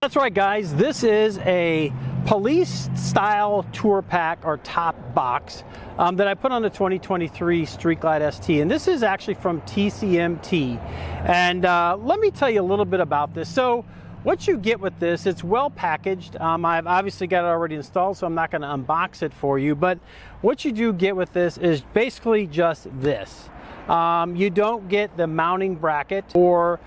That's right, guys. This is a police style tour pack or top box that I put on the 2023 Street Glide ST, and this is actually from TCMT. And let me tell you a little bit about this. So what you get with this, it's well packaged. I've obviously got it already installed, so I'm not going to unbox it for you, but what you do get with this is basically just this. You don't get the mounting bracket or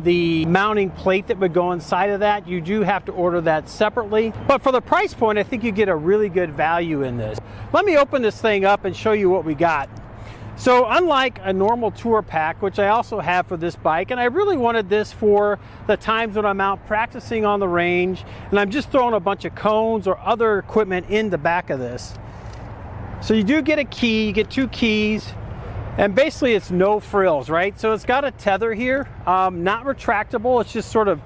the mounting plate that would go inside of that. You do have to order that separately, but for the price point, I think you get a really good value in this. Let me open this thing up and show you what we got. So unlike a normal tour pack, which I also have for this bike, and I really wanted this for the times when I'm out practicing on the range and I'm just throwing a bunch of cones or other equipment in the back of this. So you do get a key, you get 2 keys, and basically it's no frills, right? So it's got a tether here, not retractable, it's just sort of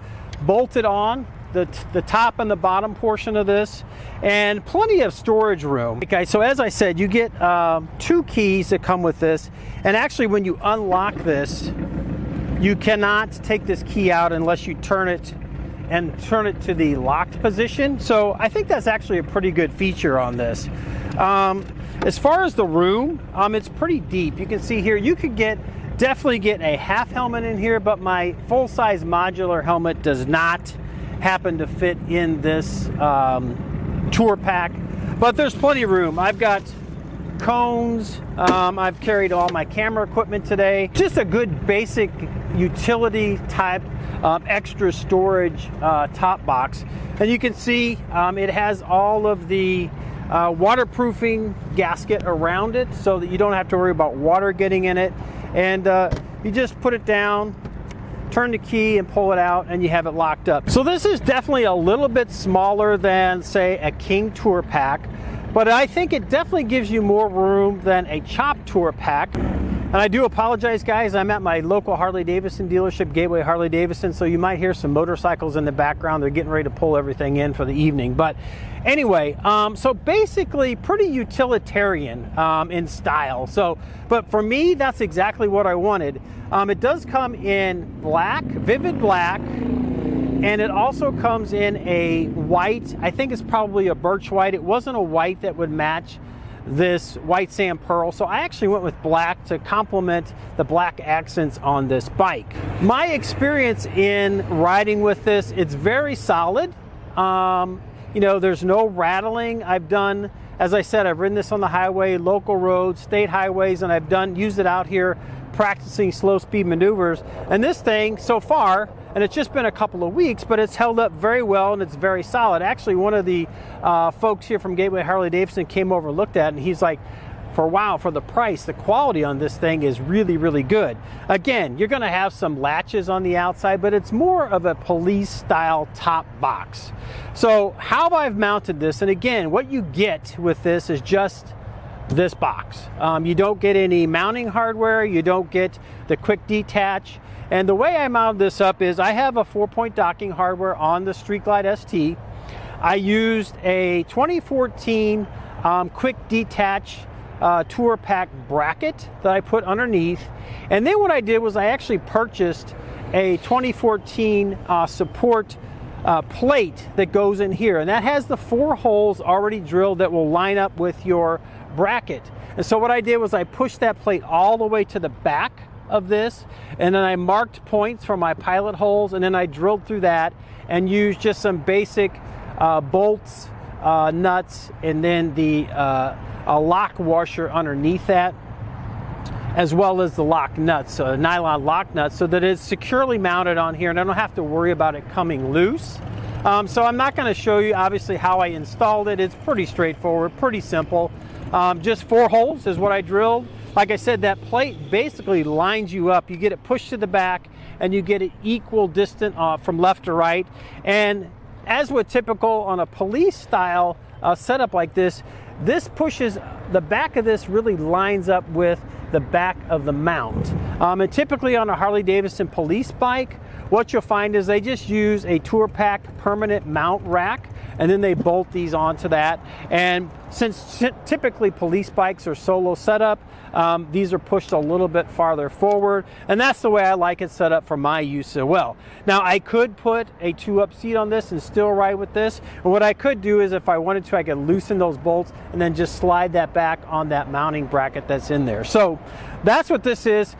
bolted on the top and the bottom portion of this, and plenty of storage room. Okay, so as I said, you get 2 keys that come with this, and actually when you unlock this, you cannot take this key out unless you turn it to the locked position. So I think that's actually a pretty good feature on this. As far as the room, it's pretty deep. You can see here, you could definitely get a half helmet in here, but my full-size modular helmet does not happen to fit in this tour pack. But there's plenty of room. I've got cones. I've carried all my camera equipment today. Just a good basic utility type extra storage top box. And you can see it has all of the waterproofing gasket around it so that you don't have to worry about water getting in it. And you just put it down, turn the key and pull it out, and you have it locked up. So this is definitely a little bit smaller than, say, a King Tour Pack, but I think it definitely gives you more room than a Chop Tour Pack. And I do apologize, guys, I'm at my local Harley Davidson dealership, Gateway Harley Davidson, so you might hear some motorcycles in the background. They're getting ready to pull everything in for the evening. But anyway, so basically pretty utilitarian in style. So, but for me, that's exactly what I wanted. It does come in black, vivid black, and it also comes in a white. I think it's probably a birch white. It wasn't a white that would match this white sand pearl, so I actually went with black to complement the black accents on this bike. My experience in riding with this, it's very solid. You know, there's no rattling. I've done, as I said, I've ridden this on the highway, local roads, state highways, and I've used it out here practicing slow speed maneuvers. And this thing so far, and it's just been a couple of weeks, but it's held up very well and it's very solid. Actually, one of the folks here from Gateway Harley Davidson came over and looked at it, and he's like, wow, for the price, the quality on this thing is really, really good. Again, you're gonna have some latches on the outside, but it's more of a police style top box. So how I've mounted this, and again, what you get with this is just this box. You don't get any mounting hardware, you don't get the quick detach. And the way I mounted this up is I have a 4-point docking hardware on the Street Glide ST. I used a 2014 quick detach tour pack bracket that I put underneath. And then what I did was I actually purchased a 2014 support plate that goes in here. And that has the 4 holes already drilled that will line up with your bracket. And so what I did was I pushed that plate all the way to the back of this, and then I marked points for my pilot holes, and then I drilled through that and used just some basic bolts, nuts, and then a lock washer underneath that, as well as the lock nuts, so a nylon lock nuts, so that it's securely mounted on here and I don't have to worry about it coming loose. So I'm not going to show you obviously how I installed it. It's pretty straightforward, pretty simple. Just 4 holes is what I drilled. Like I said, that plate basically lines you up. You get it pushed to the back and you get it equal distant from left to right. And as with typical on a police style setup like this, this pushes, the back of this really lines up with the back of the mount. And typically on a Harley Davidson police bike, what you'll find is they just use a tour pack permanent mount rack and then they bolt these onto that. And since typically police bikes are solo setup, these are pushed a little bit farther forward, and that's the way I like it set up for my use as well. Now I could put a 2-up seat on this and still ride with this, and what I could do is, if I wanted to, I could loosen those bolts and then just slide that back on that mounting bracket that's in there. So that's what this is.